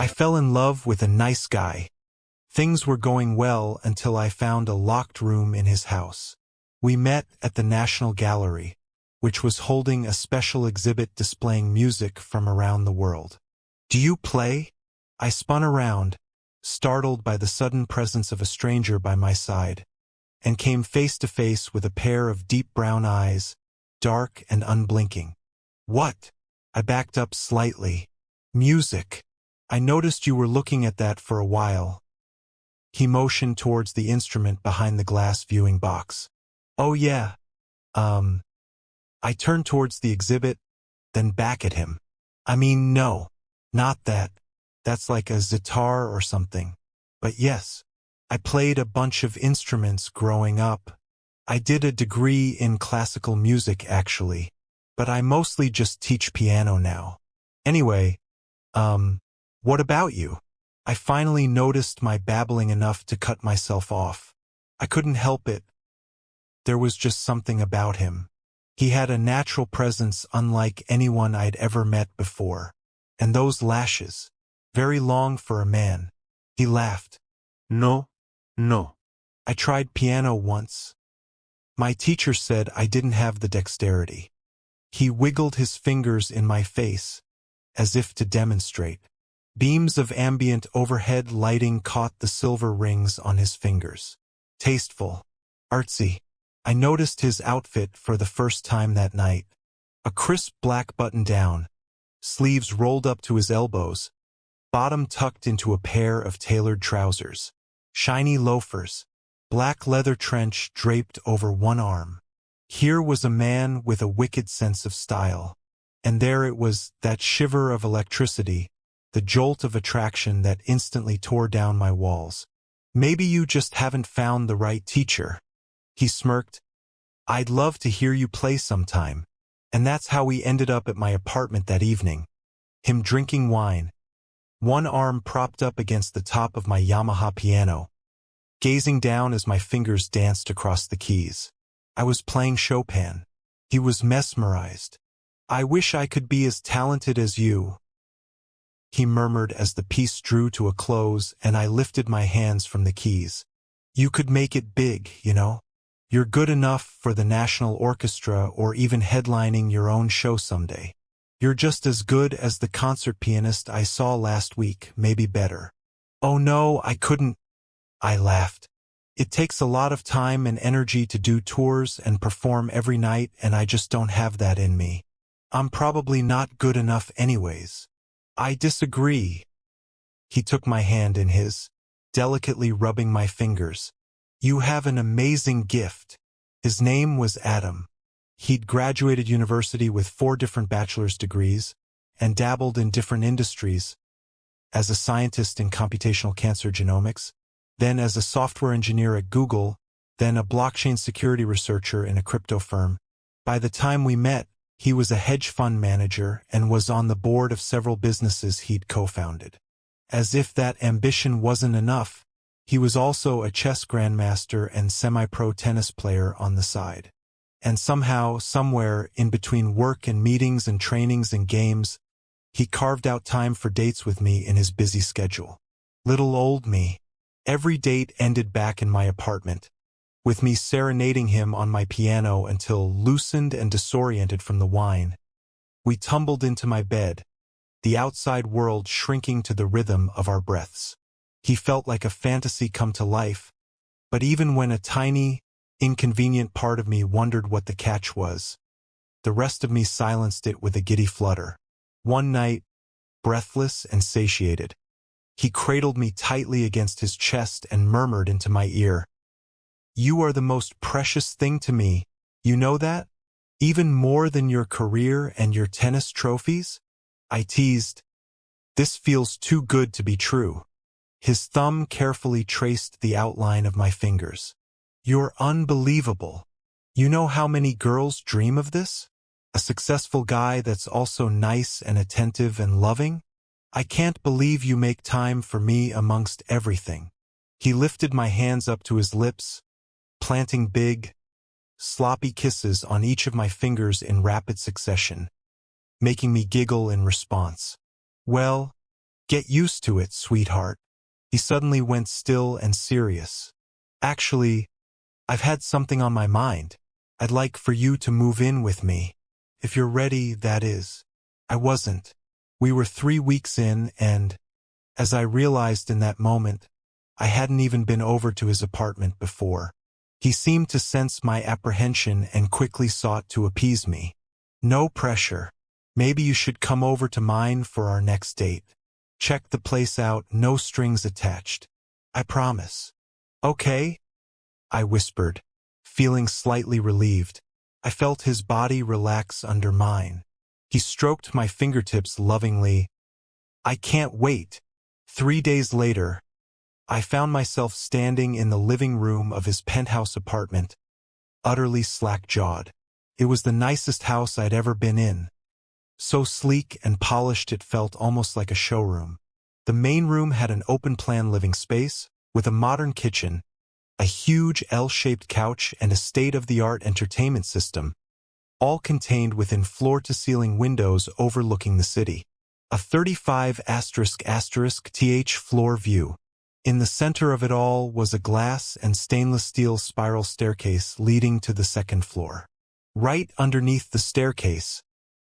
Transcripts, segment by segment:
I fell in love with a nice guy. Things were going well until I found a locked room in his house. We met at the National Gallery, which was holding a special exhibit displaying music from around the world. "Do you play?" I spun around, startled by the sudden presence of a stranger by my side, and came face to face with a pair of deep brown eyes, dark and unblinking. "What?" I backed up slightly. "Music. I noticed you were looking at that for a while." He motioned towards the instrument behind the glass viewing box. "Oh yeah. I turned towards the exhibit, then back at him. "I mean, no. Not that. That's like a sitar or something. But yes. I played a bunch of instruments growing up. I did a degree in classical music, actually. But I mostly just teach piano now. Anyway, what about you?" I finally noticed my babbling enough to cut myself off. I couldn't help it. There was just something about him. He had a natural presence unlike anyone I'd ever met before. And those lashes. Very long for a man. He laughed. "No. I tried piano once. My teacher said I didn't have the dexterity." He wiggled his fingers in my face, as if to demonstrate. Beams of ambient overhead lighting caught the silver rings on his fingers. Tasteful. Artsy. I noticed his outfit for the first time that night. A crisp black button-down, sleeves rolled up to his elbows, bottom tucked into a pair of tailored trousers. Shiny loafers. Black leather trench draped over one arm. Here was a man with a wicked sense of style. And there it was, that shiver of electricity, the jolt of attraction that instantly tore down my walls. "Maybe you just haven't found the right teacher." He smirked. "I'd love to hear you play sometime." And that's how we ended up at my apartment that evening. Him drinking wine, one arm propped up against the top of my Yamaha piano, gazing down as my fingers danced across the keys. I was playing Chopin. He was mesmerized. "I wish I could be as talented as you," he murmured as the piece drew to a close and I lifted my hands from the keys. "You could make it big, you know. You're good enough for the National Orchestra or even headlining your own show someday. You're just as good as the concert pianist I saw last week, maybe better." "Oh no, I couldn't," I laughed. "It takes a lot of time and energy to do tours and perform every night, and I just don't have that in me. I'm probably not good enough anyways." "I disagree." He took my hand in his, delicately rubbing my fingers. "You have an amazing gift." His name was Adam. He'd graduated university with 4 different bachelor's degrees and dabbled in different industries, as a scientist in computational cancer genomics, then as a software engineer at Google, then a blockchain security researcher in a crypto firm. By the time we met, he was a hedge fund manager and was on the board of several businesses he'd co-founded. As if that ambition wasn't enough, he was also a chess grandmaster and semi-pro tennis player on the side. And somehow, somewhere in between work and meetings and trainings and games, he carved out time for dates with me in his busy schedule. Little old me. Every date ended back in my apartment, with me serenading him on my piano until, loosened and disoriented from the wine, we tumbled into my bed, the outside world shrinking to the rhythm of our breaths. He felt like a fantasy come to life, but even when a tiny, inconvenient part of me wondered what the catch was, the rest of me silenced it with a giddy flutter. One night, breathless and satiated, he cradled me tightly against his chest and murmured into my ear, "You are the most precious thing to me, you know that? Even more than your career and your tennis trophies?" I teased. "This feels too good to be true." His thumb carefully traced the outline of my fingers. "You're unbelievable. You know how many girls dream of this? A successful guy that's also nice and attentive and loving? I can't believe you make time for me amongst everything." He lifted my hands up to his lips, planting big, sloppy kisses on each of my fingers in rapid succession, making me giggle in response. "Well, Get used to it, sweetheart. He suddenly went still and serious. Actually, I've had something on my mind. I'd like for you to move in with me. If you're ready, that is. I wasn't. We were 3 weeks in and, as I realized in that moment, I hadn't even been over to his apartment before. He seemed to sense my apprehension and quickly sought to appease me. No pressure. Maybe you should come over to mine for our next date. Check the place out, no strings attached. I promise. Okay? I whispered, feeling slightly relieved. I felt his body relax under mine. He stroked my fingertips lovingly. I can't wait. 3 days later, I found myself standing in the living room of his penthouse apartment, utterly slack-jawed. It was the nicest house I'd ever been in. So sleek and polished it felt almost like a showroom. The main room had an open-plan living space, with a modern kitchen, a huge L-shaped couch and a state-of-the-art entertainment system, all contained within floor-to-ceiling windows overlooking the city. A 35***th floor view. In the center of it all was a glass and stainless steel spiral staircase leading to the second floor. Right underneath the staircase,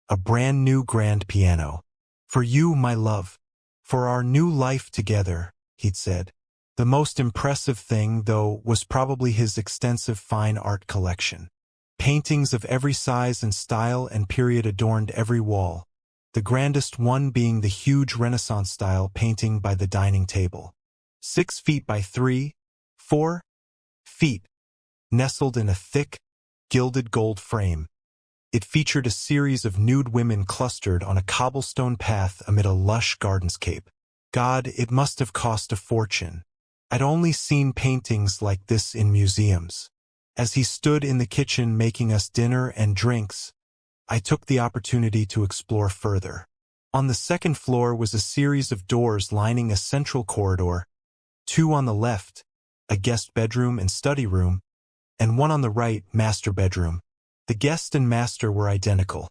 a brand new grand piano. For you, my love. For our new life together, he'd said. The most impressive thing, though, was probably his extensive fine art collection. Paintings of every size and style and period adorned every wall, the grandest one being the huge Renaissance-style painting by the dining table. 6 feet by 4 feet, nestled in a thick, gilded gold frame. It featured a series of nude women clustered on a cobblestone path amid a lush gardenscape. God, it must have cost a fortune. I'd only seen paintings like this in museums. As he stood in the kitchen making us dinner and drinks, I took the opportunity to explore further. On the second floor was a series of doors lining a central corridor, 2 on the left, a guest bedroom and study room, and 1 on the right, master bedroom. The guest and master were identical.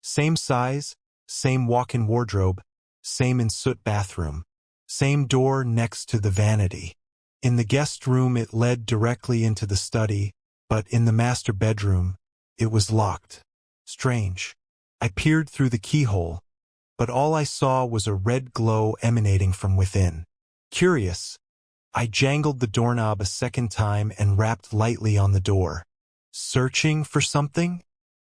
Same size, same walk-in wardrobe, same ensuite bathroom, same door next to the vanity. In the guest room it led directly into the study, but in the master bedroom, it was locked. Strange. I peered through the keyhole, but all I saw was a red glow emanating from within. Curious, I jangled the doorknob a second time and rapped lightly on the door. Searching for something?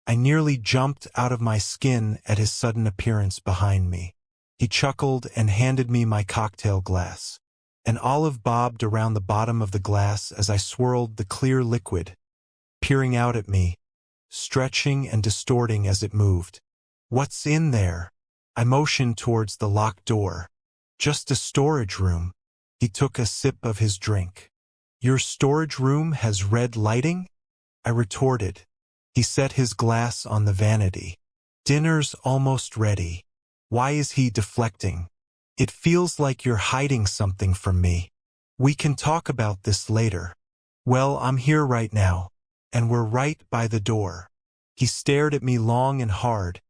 I nearly jumped out of my skin at his sudden appearance behind me. He chuckled and handed me my cocktail glass. An olive bobbed around the bottom of the glass as I swirled the clear liquid, peering out at me, stretching and distorting as it moved. What's in there? I motioned towards the locked door. Just a storage room. He took a sip of his drink. Your storage room has red lighting? I retorted. He set his glass on the vanity. Dinner's almost ready. Why is he deflecting? It feels like you're hiding something from me. We can talk about this later. Well, I'm here right now, and we're right by the door. He stared at me long and hard,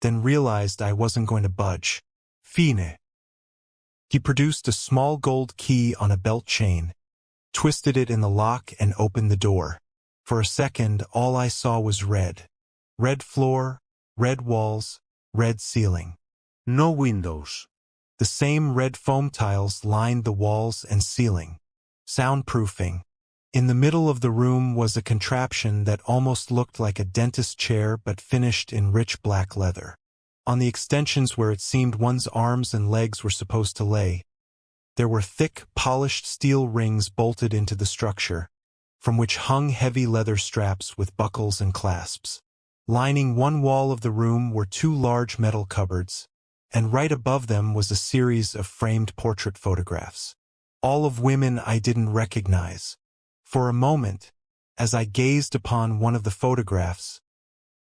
then realized I wasn't going to budge. Fine. He produced a small gold key on a belt chain, twisted it in the lock and opened the door. For a second, all I saw was red. Red floor, red walls, red ceiling. No windows. The same red foam tiles lined the walls and ceiling. Soundproofing. In the middle of the room was a contraption that almost looked like a dentist chair but finished in rich black leather. On the extensions where it seemed one's arms and legs were supposed to lay, there were thick, polished steel rings bolted into the structure, from which hung heavy leather straps with buckles and clasps. Lining one wall of the room were 2 large metal cupboards, and right above them was a series of framed portrait photographs, all of women I didn't recognize. For a moment, as I gazed upon one of the photographs,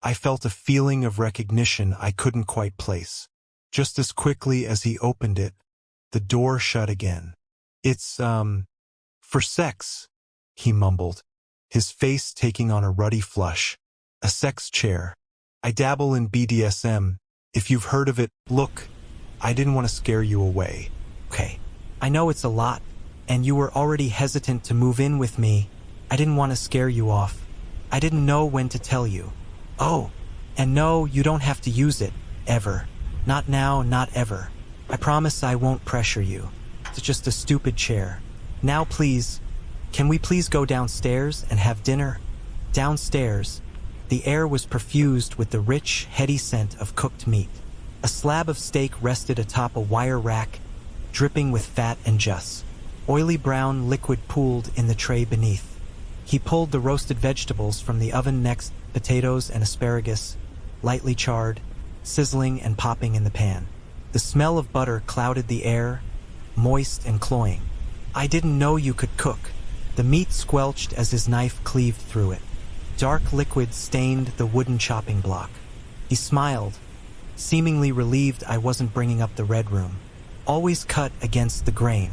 I felt a feeling of recognition I couldn't quite place. Just as quickly as he opened it, the door shut again. It's, for sex, he mumbled, his face taking on a ruddy flush. A sex chair. I dabble in BDSM, if you've heard of it. Look, I didn't want to scare you away. Okay, I know it's a lot, and you were already hesitant to move in with me. I didn't want to scare you off. I didn't know when to tell you. Oh, and no, you don't have to use it, ever. Not now, not ever. I promise I won't pressure you. It's just a stupid chair. Now please, can we please go downstairs and have dinner? Downstairs, the air was perfused with the rich, heady scent of cooked meat. A slab of steak rested atop a wire rack, dripping with fat and juice. Oily brown liquid pooled in the tray beneath. He pulled the roasted vegetables from the oven next, potatoes and asparagus, lightly charred, sizzling and popping in the pan. The smell of butter clouded the air, moist and cloying. I didn't know you could cook. The meat squelched as his knife cleaved through it. Dark liquid stained the wooden chopping block. He smiled, seemingly relieved I wasn't bringing up the red room. Always cut against the grain.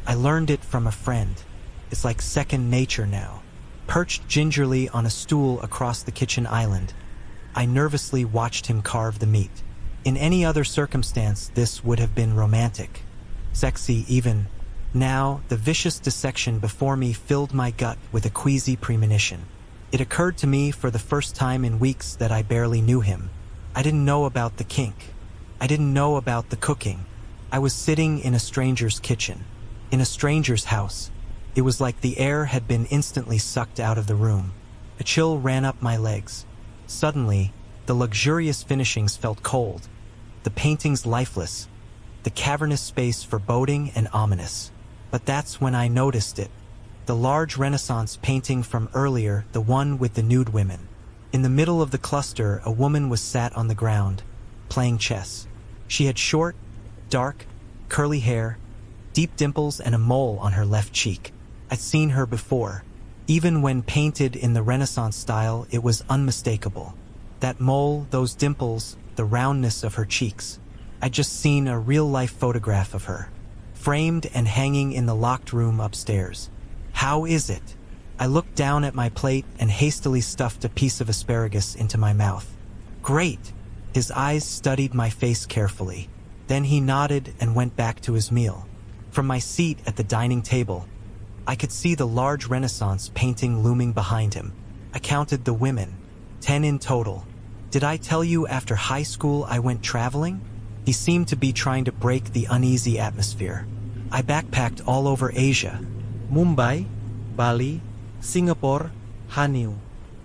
I learned it from a friend. It's like second nature now. Perched gingerly on a stool across the kitchen island, I nervously watched him carve the meat. In any other circumstance, this would have been romantic. Sexy even. Now, the vicious dissection before me filled my gut with a queasy premonition. It occurred to me for the first time in weeks that I barely knew him. I didn't know about the kink. I didn't know about the cooking. I was sitting in a stranger's kitchen, in a stranger's house. It was like the air had been instantly sucked out of the room. A chill ran up my legs. Suddenly, the luxurious finishings felt cold, the paintings lifeless, the cavernous space foreboding and ominous. But that's when I noticed it. The large Renaissance painting from earlier, the one with the nude women. In the middle of the cluster, a woman was sat on the ground, playing chess. She had short, dark, curly hair, deep dimples and a mole on her left cheek. I'd seen her before. Even when painted in the Renaissance style, it was unmistakable. That mole, those dimples, the roundness of her cheeks. I'd just seen a real-life photograph of her, framed and hanging in the locked room upstairs. How is it? I looked down at my plate and hastily stuffed a piece of asparagus into my mouth. Great! His eyes studied my face carefully. Then he nodded and went back to his meal. From my seat at the dining table, I could see the large Renaissance painting looming behind him. I counted the women, 10 in total. Did I tell you after high school I went traveling? He seemed to be trying to break the uneasy atmosphere. I backpacked all over Asia. Mumbai, Bali, Singapore, Hanoi.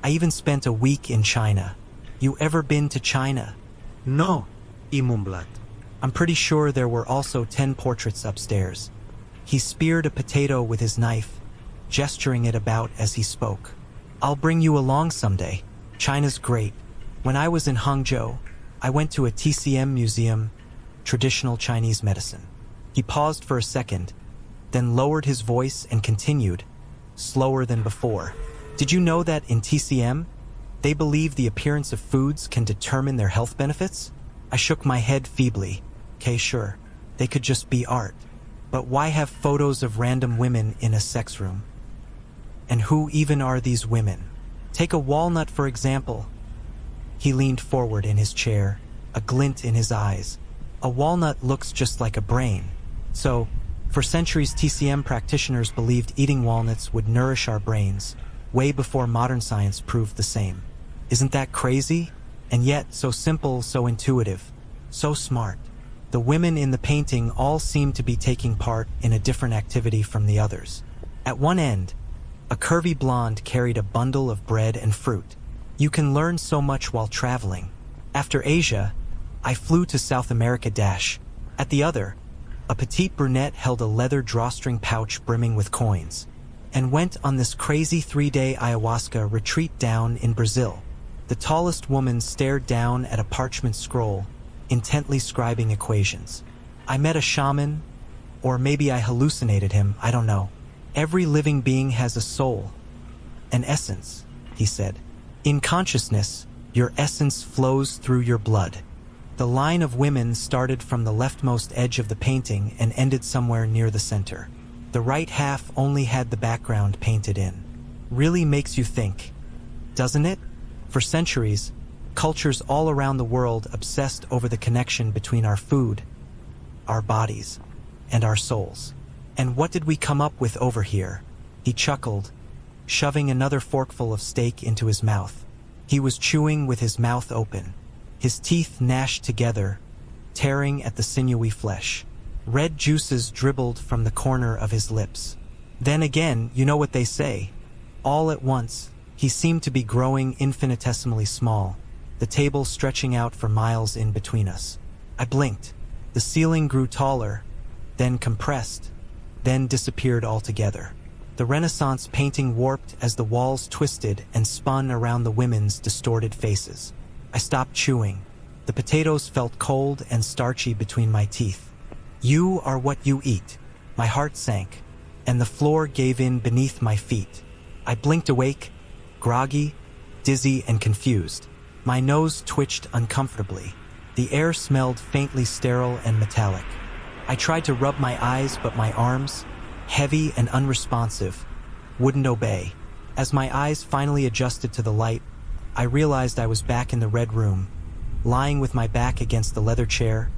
I even spent a week in China. You ever been to China? No, Imumblat. I'm pretty sure there were also 10 portraits upstairs. He speared a potato with his knife, gesturing it about as he spoke. I'll bring you along someday. China's great. When I was in Hangzhou, I went to a TCM museum, traditional Chinese medicine. He paused for a second, then lowered his voice and continued, slower than before. Did you know that in TCM, they believe the appearance of foods can determine their health benefits? I shook my head feebly. Okay, sure, they could just be art. But why have photos of random women in a sex room? And who even are these women? Take a walnut, for example. He leaned forward in his chair, a glint in his eyes. A walnut looks just like a brain. So, for centuries TCM practitioners believed eating walnuts would nourish our brains, way before modern science proved the same. Isn't that crazy? And yet, so simple, so intuitive, so smart. The women in the painting all seemed to be taking part in a different activity from the others. At one end, a curvy blonde carried a bundle of bread and fruit. You can learn so much while traveling. After Asia, I flew to South America. At the other, a petite brunette held a leather drawstring pouch brimming with coins, and went on this crazy 3-day ayahuasca retreat down in Brazil. The tallest woman stared down at a parchment scroll, intently scribing equations. I met a shaman, or maybe I hallucinated him, I don't know. Every living being has a soul, an essence, he said. In consciousness, your essence flows through your blood. The line of women started from the leftmost edge of the painting and ended somewhere near the center. The right half only had the background painted in. Really makes you think, doesn't it? For centuries, cultures all around the world obsessed over the connection between our food, our bodies, and our souls. And what did we come up with over here? He chuckled, shoving another forkful of steak into his mouth. He was chewing with his mouth open, his teeth gnashed together, tearing at the sinewy flesh. Red juices dribbled from the corner of his lips. Then again, you know what they say. All at once, he seemed to be growing infinitesimally small, the table stretching out for miles in between us. I blinked. The ceiling grew taller, then compressed, then disappeared altogether. The Renaissance painting warped as the walls twisted and spun around the women's distorted faces. I stopped chewing. The potatoes felt cold and starchy between my teeth. You are what you eat. My heart sank, and the floor gave in beneath my feet. I blinked awake, groggy, dizzy, and confused. My nose twitched uncomfortably. The air smelled faintly sterile and metallic. I tried to rub my eyes, but my arms, heavy and unresponsive, wouldn't obey. As my eyes finally adjusted to the light, I realized I was back in the red room, lying with my back against the leather chair,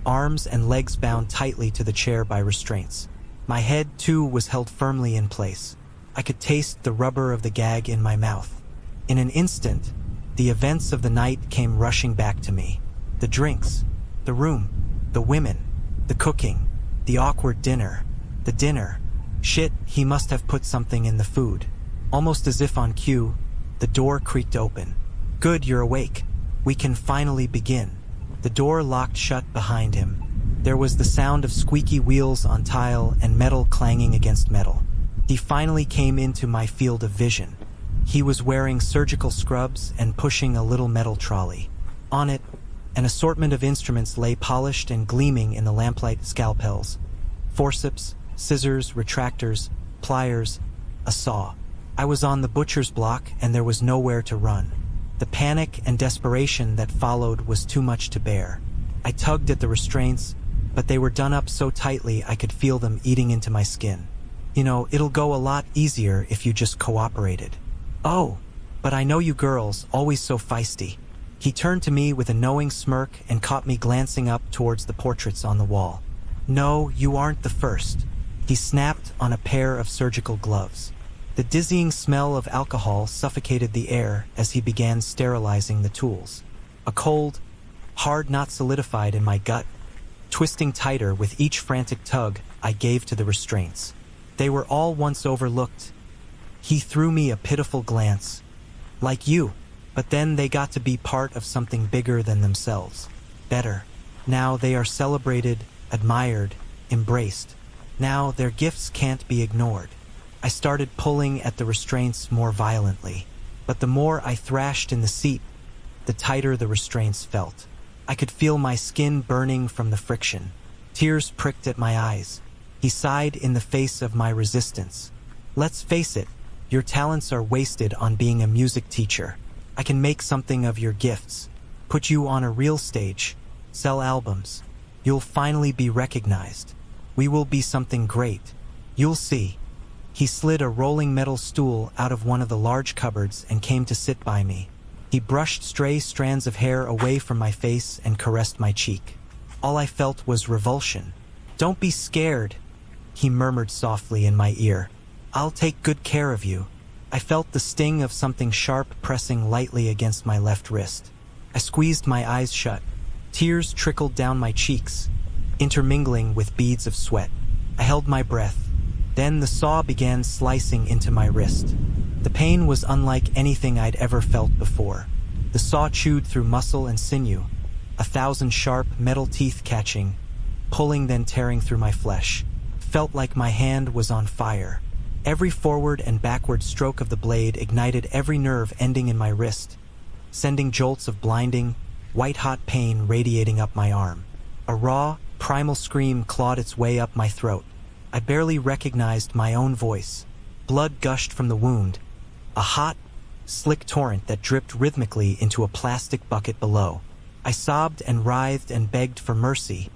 arms and legs bound tightly to the chair by restraints. My head, too, was held firmly in place. I could taste the rubber of the gag in my mouth. In an instant, the events of the night came rushing back to me. The drinks, the room, the women, the cooking, the awkward dinner, the dinner. Shit, he must have put something in the food. Almost as if on cue, the door creaked open. Good, you're awake. We can finally begin. The door locked shut behind him. There was the sound of squeaky wheels on tile and metal clanging against metal. He finally came into my field of vision. He was wearing surgical scrubs and pushing a little metal trolley. On it, an assortment of instruments lay polished and gleaming in the lamplight. Scalpels, forceps, scissors, retractors, pliers, a saw. I was on the butcher's block and there was nowhere to run. The panic and desperation that followed was too much to bear. I tugged at the restraints, but they were done up so tightly I could feel them eating into my skin. You know, it'll go a lot easier if you just cooperated. Oh, but I know you girls, always so feisty. He turned to me with a knowing smirk and caught me glancing up towards the portraits on the wall. No, you aren't the first. He snapped on a pair of surgical gloves. The dizzying smell of alcohol suffocated the air as he began sterilizing the tools. A cold, hard knot solidified in my gut, twisting tighter with each frantic tug I gave to the restraints. They were all once overlooked. He threw me a pitiful glance. Like you, but then they got to be part of something bigger than themselves. Better. Now they are celebrated, admired, embraced. Now their gifts can't be ignored. I started pulling at the restraints more violently, but the more I thrashed in the seat, the tighter the restraints felt. I could feel my skin burning from the friction. Tears pricked at my eyes. He sighed in the face of my resistance. Let's face it, your talents are wasted on being a music teacher. I can make something of your gifts, put you on a real stage, sell albums. You'll finally be recognized. We will be something great. You'll see. He slid a rolling metal stool out of one of the large cupboards and came to sit by me. He brushed stray strands of hair away from my face and caressed my cheek. All I felt was revulsion. Don't be scared, he murmured softly in my ear. I'll take good care of you. I felt the sting of something sharp pressing lightly against my left wrist. I squeezed my eyes shut. Tears trickled down my cheeks, intermingling with beads of sweat. I held my breath. Then the saw began slicing into my wrist. The pain was unlike anything I'd ever felt before. The saw chewed through muscle and sinew, 1,000 sharp metal teeth catching, pulling then tearing through my flesh. Felt like my hand was on fire. Every forward and backward stroke of the blade ignited every nerve ending in my wrist, sending jolts of blinding, white-hot pain radiating up my arm. A raw, primal scream clawed its way up my throat. I barely recognized my own voice. Blood gushed from the wound, a hot, slick torrent that dripped rhythmically into a plastic bucket below. I sobbed and writhed and begged for mercy,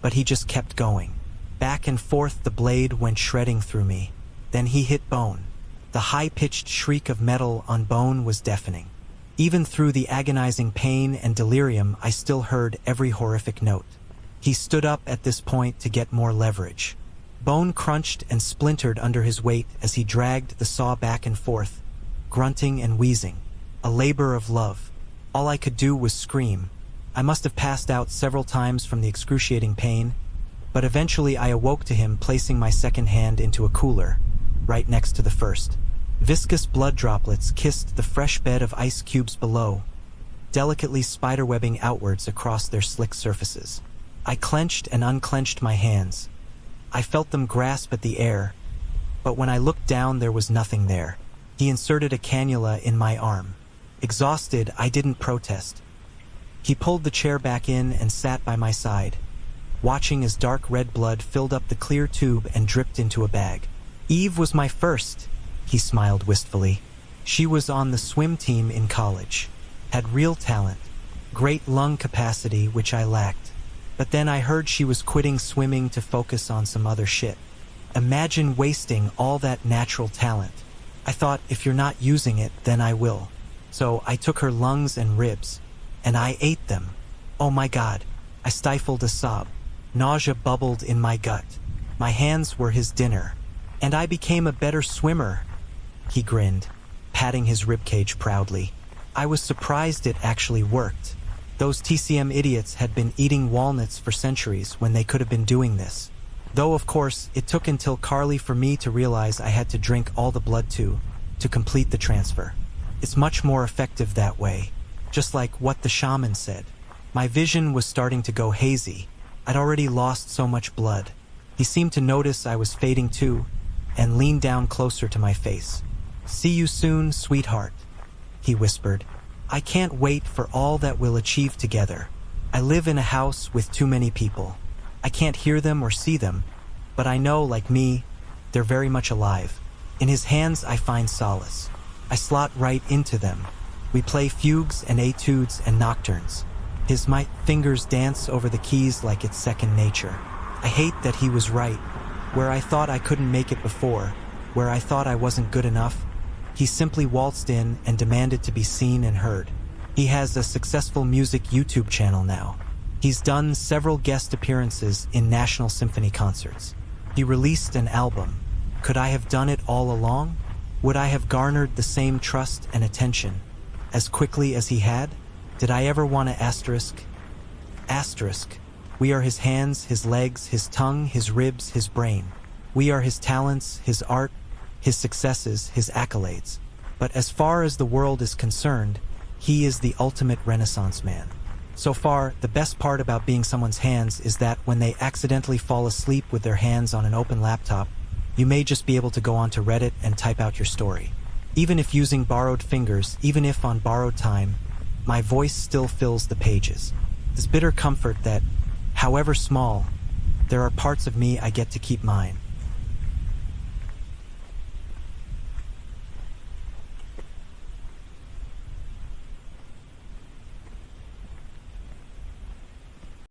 but he just kept going. Back and forth the blade went shredding through me. Then he hit bone. The high-pitched shriek of metal on bone was deafening. Even through the agonizing pain and delirium, I still heard every horrific note. He stood up at this point to get more leverage. Bone crunched and splintered under his weight as he dragged the saw back and forth, grunting and wheezing. A labor of love. All I could do was scream. I must have passed out several times from the excruciating pain, but eventually I awoke to him placing my second hand into a cooler, right next to the first. Viscous blood droplets kissed the fresh bed of ice cubes below, delicately spiderwebbing outwards across their slick surfaces. I clenched and unclenched my hands. I felt them grasp at the air, but when I looked down there was nothing there. He inserted a cannula in my arm. Exhausted, I didn't protest. He pulled the chair back in and sat by my side, watching as dark red blood filled up the clear tube and dripped into a bag. Eve was my first, he smiled wistfully. She was on the swim team in college, had real talent, great lung capacity which I lacked. But then I heard she was quitting swimming to focus on some other shit. Imagine wasting all that natural talent. I thought, if you're not using it, then I will. So I took her lungs and ribs, and I ate them. Oh my God, I stifled a sob. Nausea bubbled in my gut. My hands were his dinner, and I became a better swimmer. He grinned, patting his ribcage proudly. I was surprised it actually worked. Those TCM idiots had been eating walnuts for centuries when they could have been doing this. Though, of course, it took until Carly for me to realize I had to drink all the blood to complete the transfer. It's much more effective that way, just like what the shaman said. My vision was starting to go hazy. I'd already lost so much blood. He seemed to notice I was fading too, and leaned down closer to my face. "See you soon, sweetheart," he whispered. "I can't wait for all that we'll achieve together. I live in a house with too many people. I can't hear them or see them, but I know, like me, they're very much alive. In his hands I find solace. I slot right into them. We play fugues and etudes and nocturnes. His fingers dance over the keys like it's second nature. I hate that he was right. Where I thought I couldn't make it before, where I thought I wasn't good enough, he simply waltzed in and demanded to be seen and heard. He has a successful music YouTube channel now. He's done several guest appearances in National Symphony concerts. He released an album. Could I have done it all along? Would I have garnered the same trust and attention as quickly as he had? Did I ever want to asterisk? We are his hands, his legs, his tongue, his ribs, his brain. We are his talents, his art, his successes, his accolades. But as far as the world is concerned, he is the ultimate Renaissance man. So far, the best part about being someone's hands is that when they accidentally fall asleep with their hands on an open laptop, you may just be able to go onto Reddit and type out your story. Even if using borrowed fingers, even if on borrowed time, my voice still fills the pages. This bitter comfort that, however small, there are parts of me I get to keep mine.